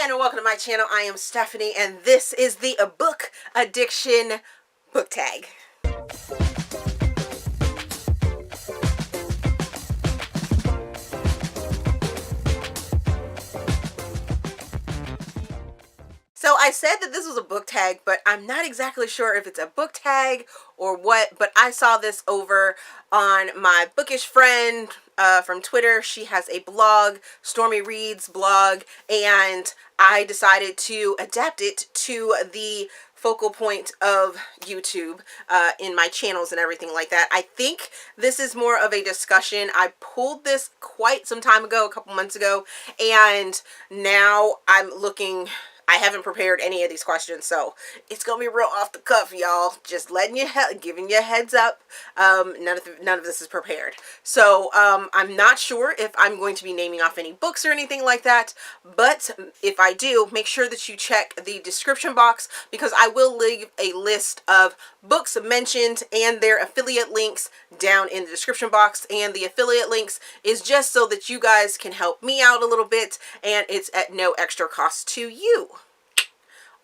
and welcome to my channel. I am Stephanie, and this is the Book Addiction book tag. So I said that this was a book tag, but I'm not exactly sure if it's a book tag or what, but I saw this over on my bookish friend from Twitter. She has a blog, Stormy Reads blog, and I decided to adapt it to the focal point of YouTube in my channels and everything like that. I think this is more of a discussion. I pulled this quite some time ago, a couple months ago, and now I'm looking... I haven't prepared any of these questions, so it's gonna be real off the cuff, y'all. Just letting you, giving you a heads up. None of this is prepared. So I'm not sure if I'm going to be naming off any books or anything like that. But if I do, make sure that you check the description box, because I will leave a list of books mentioned and their affiliate links down in the description box. And the affiliate links is just so that you guys can help me out a little bit, and it's at no extra cost to you.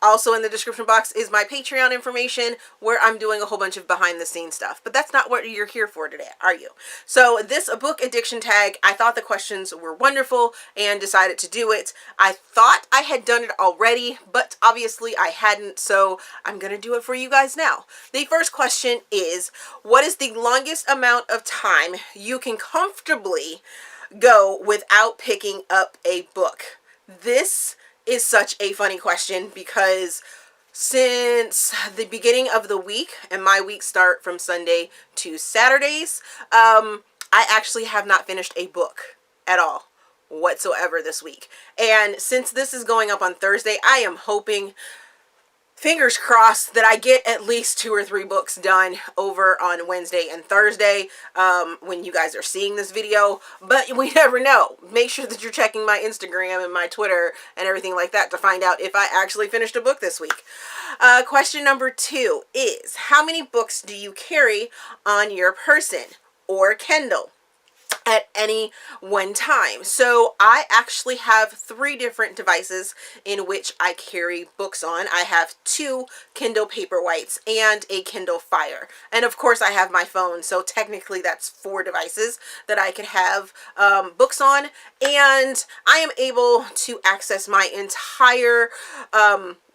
Also in the description box is my Patreon information, where I'm doing a whole bunch of behind the scenes stuff. But that's not what you're here for today, are you? So this book addiction tag, I thought the questions were wonderful and decided to do it. I thought I had done it already, but obviously I hadn't, so I'm going to do it for you guys now. The first question is, what is the longest amount of time you can comfortably go without picking up a book? This is such a funny question, because since the beginning of the week, and my weeks start from Sunday to Saturdays, I actually have not finished a book at all whatsoever this week. And since this is going up on Thursday, I am hoping, fingers crossed, that I get at least 2 or 3 books done over on Wednesday and Thursday when you guys are seeing this video. But we never know. Make sure that you're checking my Instagram and my Twitter and everything like that to find out if I actually finished a book this week. Question number 2 is, how many books do you carry on your person or Kindle at any one time? So I actually have 3 different devices in which I carry books on. I have 2 Kindle Paperwhites and a Kindle Fire, and of course I have my phone, so technically that's 4 devices that I could have books on, and I am able to access my entire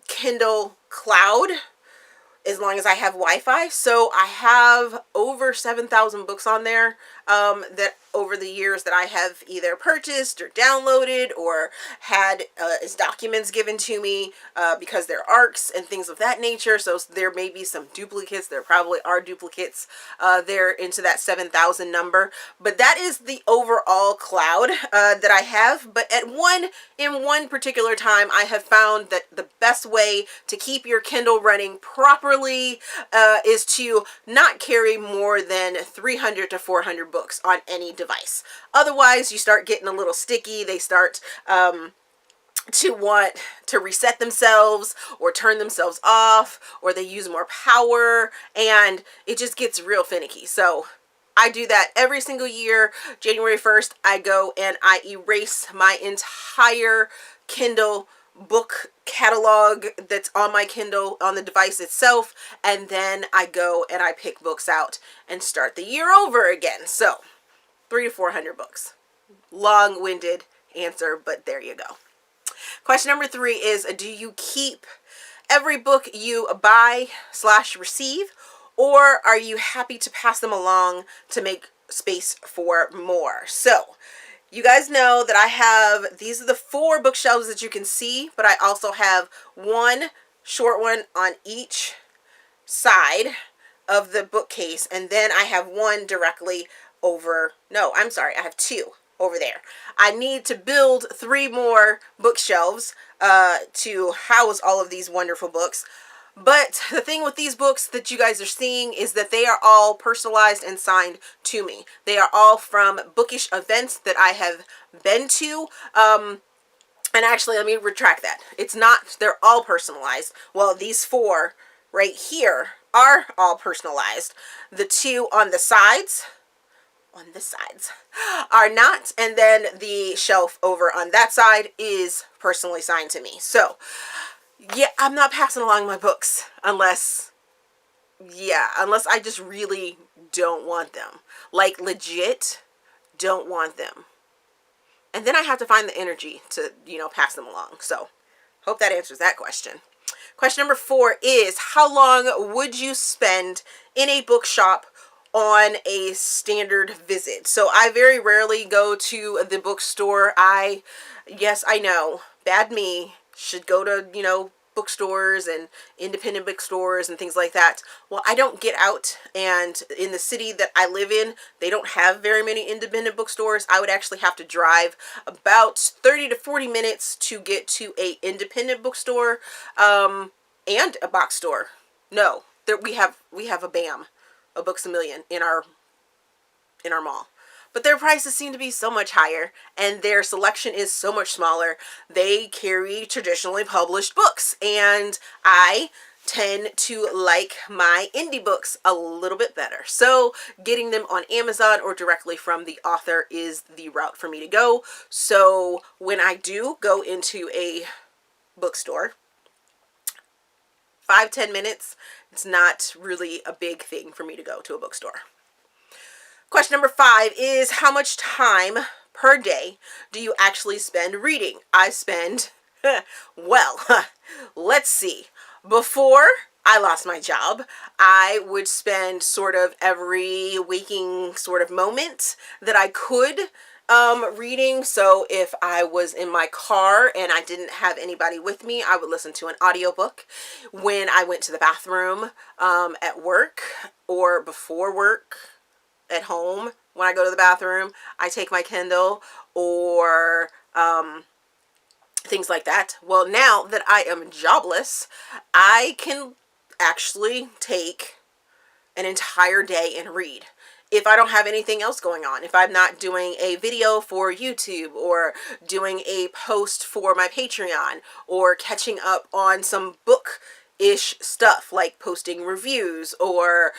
Kindle cloud as long as I have Wi-Fi. So I have over 7,000 books on there that over the years that I have either purchased or downloaded or had as documents given to me because they're ARCs and things of that nature. So there may be some duplicates. There probably are duplicates there into that 7,000 number. But that is the overall cloud that I have. But in one particular time, I have found that the best way to keep your Kindle running properly is to not carry more than 300 to 400 books on any device. Otherwise, you start getting a little sticky. They start to want to reset themselves or turn themselves off, or they use more power, and it just gets real finicky. So I do that every single year. January 1st, I go and I erase my entire Kindle book catalog that's on my Kindle on the device itself, and then I go and I pick books out and start the year over again. So 300 to 400 books. Long-winded answer, but there you go. Question number 3 is, do you keep every book you buy/receive, or are you happy to pass them along to make space for more? So you guys know that I have, these are the 4 bookshelves that you can see, but I also have one short one on each side of the bookcase, and then I have one directly over, no, I'm sorry, I have 2 over there. I need to build 3 more bookshelves to house all of these wonderful books. But the thing with these books that you guys are seeing is that they are all personalized and signed to me. They are all from bookish events that I have been to. And actually, let me retract that. It's not, they're all personalized. Well, these 4 right here are all personalized. The 2 on the sides, on this sides are not. And then the shelf over on that side is personally signed to me. So yeah, I'm not passing along my books unless I just really don't want them. Like legit don't want them. And then I have to find the energy to, pass them along. So hope that answers that question. Question number 4 is, how long would you spend in a bookshop on a standard visit? So I very rarely go to the bookstore. Yes, I know, bad me, should go to, bookstores and independent bookstores and things like that. Well, I don't get out, and in the city that I live in, they don't have very many independent bookstores. I would actually have to drive about 30 to 40 minutes to get to a independent bookstore and a box store. No, we have a BAM, a Books A Million in our mall. But their prices seem to be so much higher, and their selection is so much smaller. They carry traditionally published books, and I tend to like my indie books a little bit better. So getting them on Amazon or directly from the author is the route for me to go. So when I do go into a bookstore, 5-10 minutes, it's not really a big thing for me to go to a bookstore. Question number 5 is, how much time per day do you actually spend reading? I spend, well, let's see. Before I lost my job, I would spend sort of every waking sort of moment that I could reading. So if I was in my car and I didn't have anybody with me, I would listen to an audiobook. When I went to the bathroom at work or before work, at home, when I go to the bathroom, I take my Kindle or things like that. Well, now that I am jobless, I can actually take an entire day and read. If I don't have anything else going on, if I'm not doing a video for YouTube or doing a post for my Patreon or catching up on some book-ish stuff like posting reviews or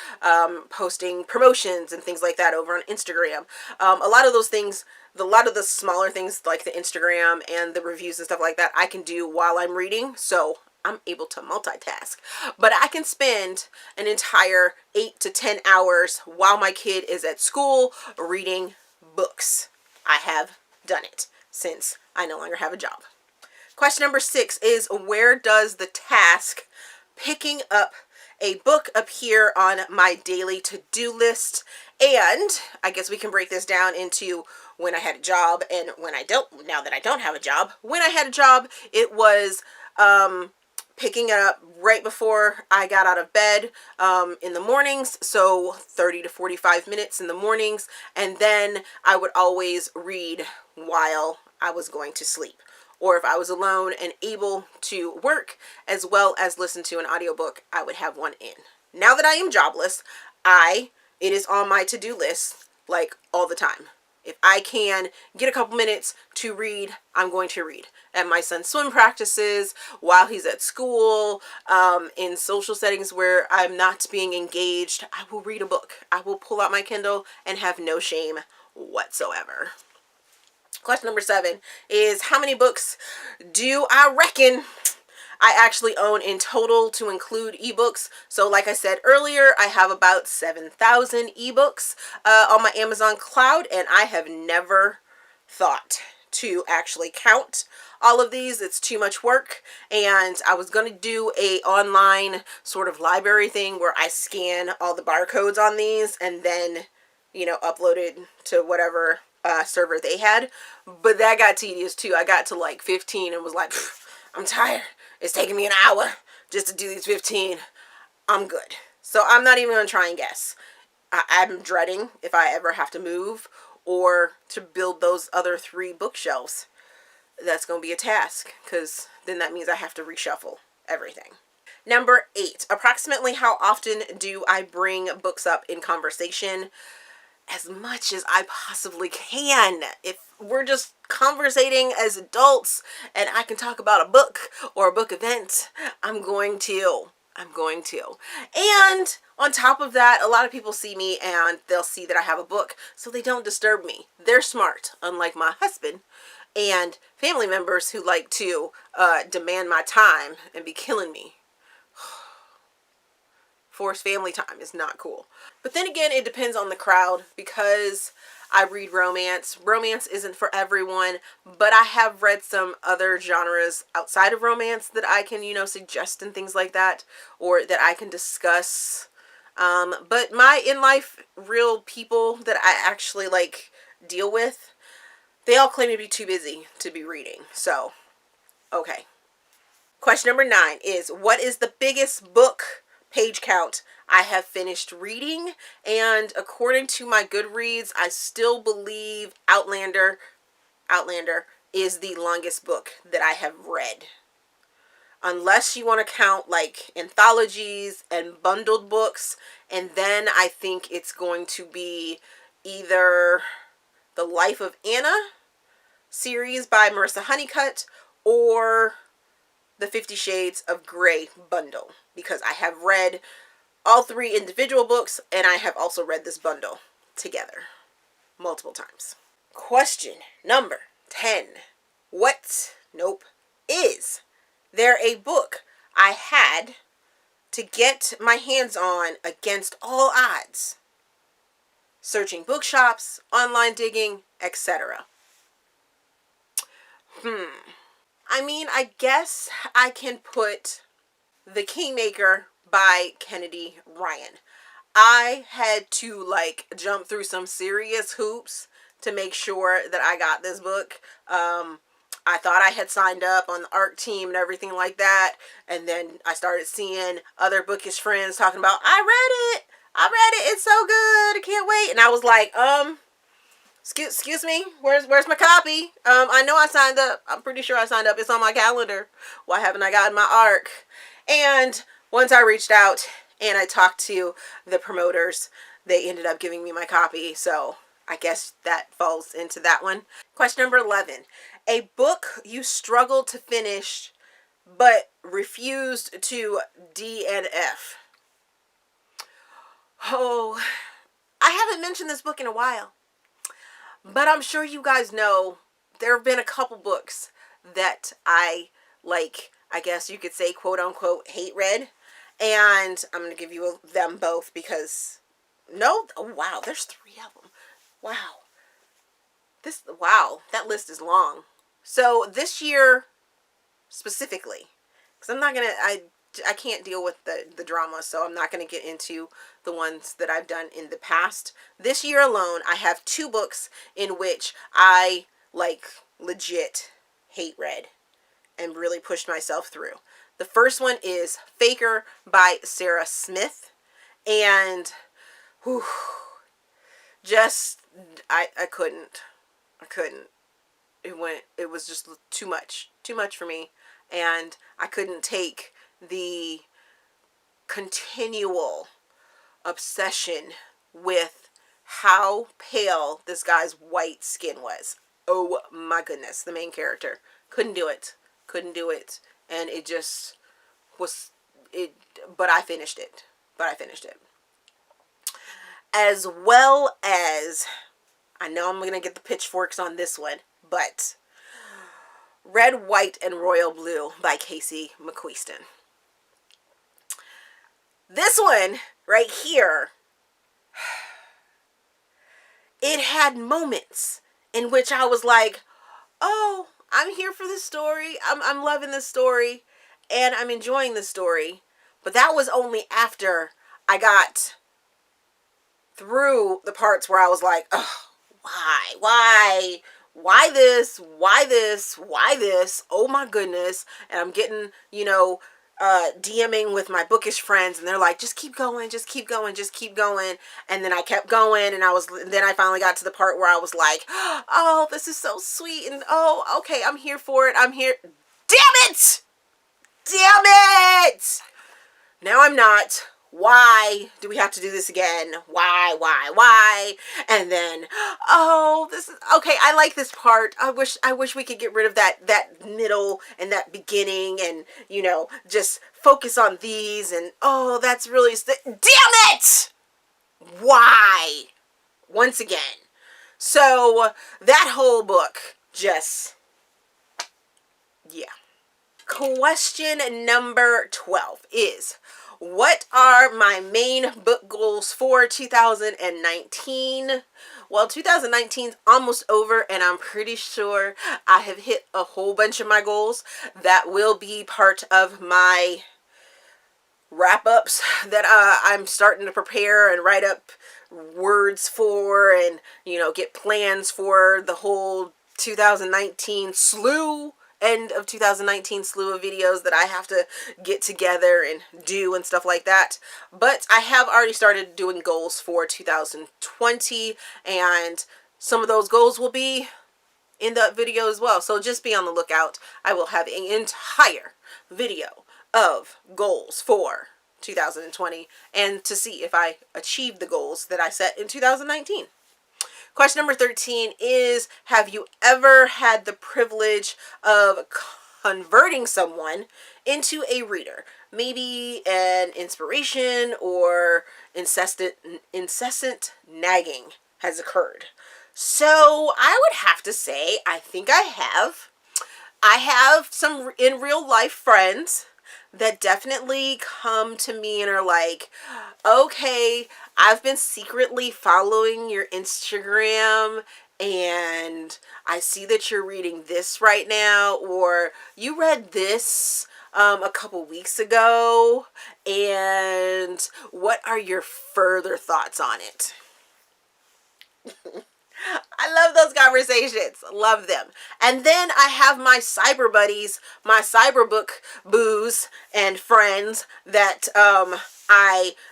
posting promotions and things like that over on Instagram. A lot of those things, a lot of the smaller things like the Instagram and the reviews and stuff like that, I can do while I'm reading. So I'm able to multitask. But I can spend an entire 8 to 10 hours while my kid is at school reading books. I have done it since I no longer have a job. Question number 6 is, where does the task picking up a book appear on my daily to-do list? And I guess we can break this down into when I had a job and when I don't, now that I don't have a job. When I had a job, it was picking it up right before I got out of bed in the mornings, so 30 to 45 minutes in the mornings, and then I would always read while I was going to sleep. Or if I was alone and able to work as well as listen to an audiobook, I would have one in. Now that I am jobless, it is on my to-do list like all the time. If I can get a couple minutes to read, I'm going to read. At my son's swim practices, while he's at school, in social settings where I'm not being engaged, I will read a book. I will pull out my Kindle and have no shame whatsoever. Question number 7 is, how many books do I reckon I actually own in total to include ebooks? So like I said earlier, I have about 7,000 ebooks on my Amazon cloud, and I have never thought to actually count all of these. It's too much work, and I was going to do a online sort of library thing where I scan all the barcodes on these and then, upload it to whatever server they had, but that got tedious too. I got to like 15 and was like, I'm tired. It's taking me an hour just to do these 15. I'm good. So I'm not even going to try and guess. I'm dreading if I ever have to move or to build those other 3 bookshelves. That's going to be a task, because then that means I have to reshuffle everything. Number 8, approximately how often do I bring books up in conversation? As much as I possibly can. If we're just conversating as adults and I can talk about a book or a book event, I'm going to. And On top of that, a lot of people see me and they'll see that I have a book, so they don't disturb me. They're smart, unlike my husband and family members who like to demand my time and be killing me. Forced family time is not cool. But then again, it depends on the crowd, because I read romance. Romance isn't for everyone, but I have read some other genres outside of romance that I can, suggest and things like that, or that I can discuss. But my in-life real people that I actually deal with, they all claim to be too busy to be reading. So, okay. Question number 9 is, what is the biggest book page count I have finished reading? And according to my Goodreads, I still believe Outlander is the longest book that I have read. Unless you want to count anthologies and bundled books, and then I think it's going to be either the Life of Anna series by Marissa Honeycutt or the 50 Shades of Grey bundle, because I have read all 3 individual books and I have also read this bundle together multiple times. Question number 10. Is there a book I had to get my hands on against all odds? Searching bookshops, online digging, etc. I guess I can put The Kingmaker by Kennedy Ryan. I had to jump through some serious hoops to make sure that I got this book. I thought I had signed up on the ARC team and everything like that, and then I started seeing other bookish friends talking about, I read it, it's so good, I can't wait. And I was like, excuse me, where's my copy? I know I signed up. I'm pretty sure I signed up. It's on my calendar. Why haven't I gotten my ARC? And once I reached out and I talked to the promoters, they ended up giving me my copy. So I guess that falls into that one. Question number 11. A book you struggled to finish but refused to DNF. Oh, I haven't mentioned this book in a while, but I'm sure you guys know there have been a couple books that I guess you could say, quote unquote, hate read. And I'm going to give you them both because, oh wow, there's 3 of them. Wow, that list is long. So this year specifically, because I can't deal with the drama, so I'm not going to get into the ones that I've done in the past. This year alone, I have 2 books in which I legit hate read and really pushed myself through. The first one is Faker by Sarah Smith, and I couldn't. It was just too much for me, and I couldn't take the continual obsession with how pale this guy's white skin was. Oh my goodness, the main character. Couldn't do it. And it just was it, but I finished it. As well as, I know I'm going to get the pitchforks on this one, but Red, White, and Royal Blue by Casey McQuiston. This one right here, it had moments in which I was like, oh, I'm here for this story. I'm loving this story and I'm enjoying this story. But that was only after I got through the parts where I was like, oh, why this? Oh my goodness. And I'm getting, DMing with my bookish friends, and they're like, just keep going. And then I kept going, and then I finally got to the part where I was like, oh, this is so sweet, and oh, okay, I'm here for it. I'm here. Damn it! Now I'm not. why do we have to do this again? Why? And then, oh, this is okay. I like this part. I wish we could get rid of that middle and that beginning, and just focus on these. And oh, that's really damn it. Why? Once again. So that whole book just, yeah. Question number 12 is, what are my main book goals for 2019? Well, 2019 is almost over, and I'm pretty sure I have hit a whole bunch of my goals that will be part of my wrap-ups that I'm starting to prepare and write up words for, and get plans for the whole 2019 end of 2019 slew of videos that I have to get together and do and stuff like that. But I have already started doing goals for 2020, and some of those goals will be in that video as well. So just be on the lookout. I will have an entire video of goals for 2020 and to see if I achieved the goals that I set in 2019. Question number 13 is, have you ever had the privilege of converting someone into a reader? Maybe an inspiration or incessant nagging has occurred. So I would have to say, I think I have. I have some in real life friends that definitely come to me and are like, okay, I've been secretly following your Instagram and I see that you're reading this right now, or you read this a couple weeks ago, and what are your further thoughts on it? I love those conversations. Love them. And then I have my cyber buddies, my cyberbook boos and friends that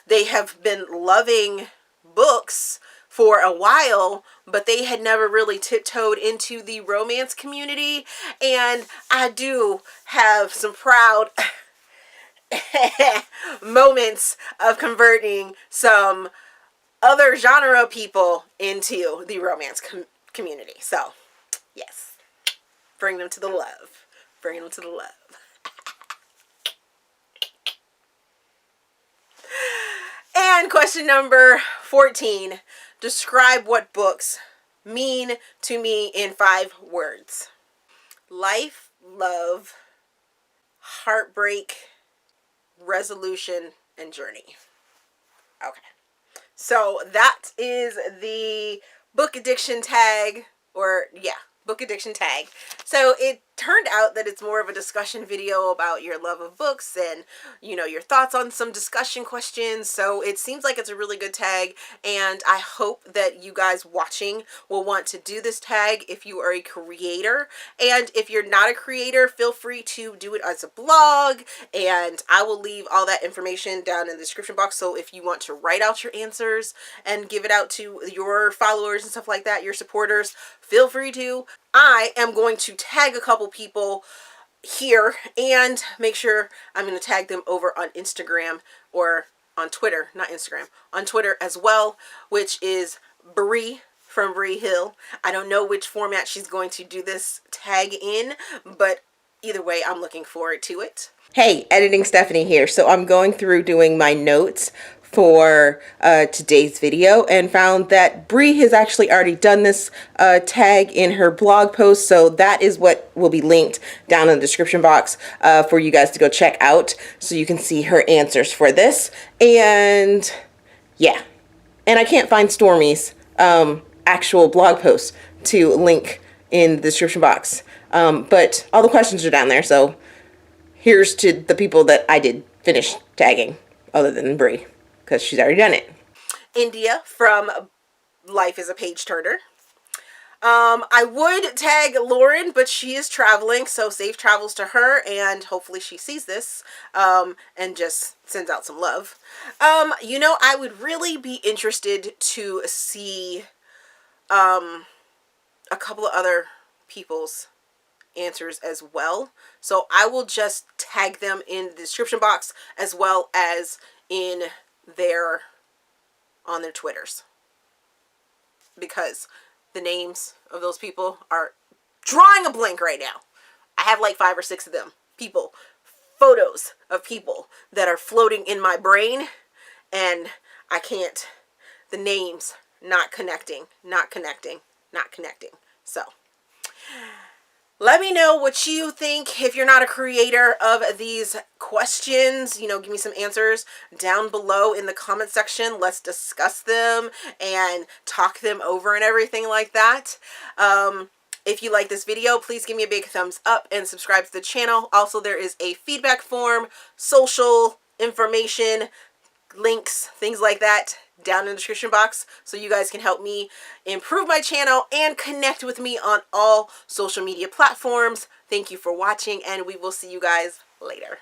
they have been loving books for a while, but they had never really tiptoed into the romance community. And I do have some proud moments of converting some other genre people into the romance community. So, yes, bring them to the love. Bring them to the love. And question number 14, describe what books mean to me in 5 words. Life, love, heartbreak, resolution, and journey. Okay. So that is the book addiction tag, book addiction tag. So it turned out that it's more of a discussion video about your love of books and, your thoughts on some discussion questions. So it seems like it's a really good tag, and I hope that you guys watching will want to do this tag if you are a creator. And if you're not a creator, feel free to do it as a blog, and I will leave all that information down in the description box. So if you want to write out your answers and give it out to your followers and stuff like that, your supporters, feel free to. I am going to tag a couple people here and make sure I'm going to tag them over on Instagram or on Twitter, not Instagram, on Twitter as well, which is Bree from Bree Hill. I don't know which format she's going to do this tag in, but either way, I'm looking forward to it. Hey, Editing Stephanie here. So I'm going through doing my notes for today's video and found that Bree has actually already done this tag in her blog post, so that is what will be linked down in the description box for you guys to go check out, so you can see her answers for this. And yeah, and I can't find Stormy's actual blog post to link in the description box, but all the questions are down there, so here's to the people that I did finish tagging other than Bree, because she's already done it. India from Life is a Page Turner. I would tag Lauren, but she is traveling, so safe travels to her, and hopefully she sees this and just sends out some love. I would really be interested to see a couple of other people's answers as well, so I will just tag them in the description box as well as in their on their Twitters, because the names of those people are drawing a blank right now. I have like 5 or 6 of them. People, photos of people that are floating in my brain, and I can't, the names not connecting. So let me know what you think. If you're not a creator of these questions, you know, give me some answers down below in the comment section. Let's discuss them and talk them over and everything like that. If you like this video, please give me a big thumbs up and subscribe to the channel. Also, there is a feedback form, social information, links, things like that down in the description box, so you guys can help me improve my channel and connect with me on all social media platforms. Thank you for watching, and we will see you guys later.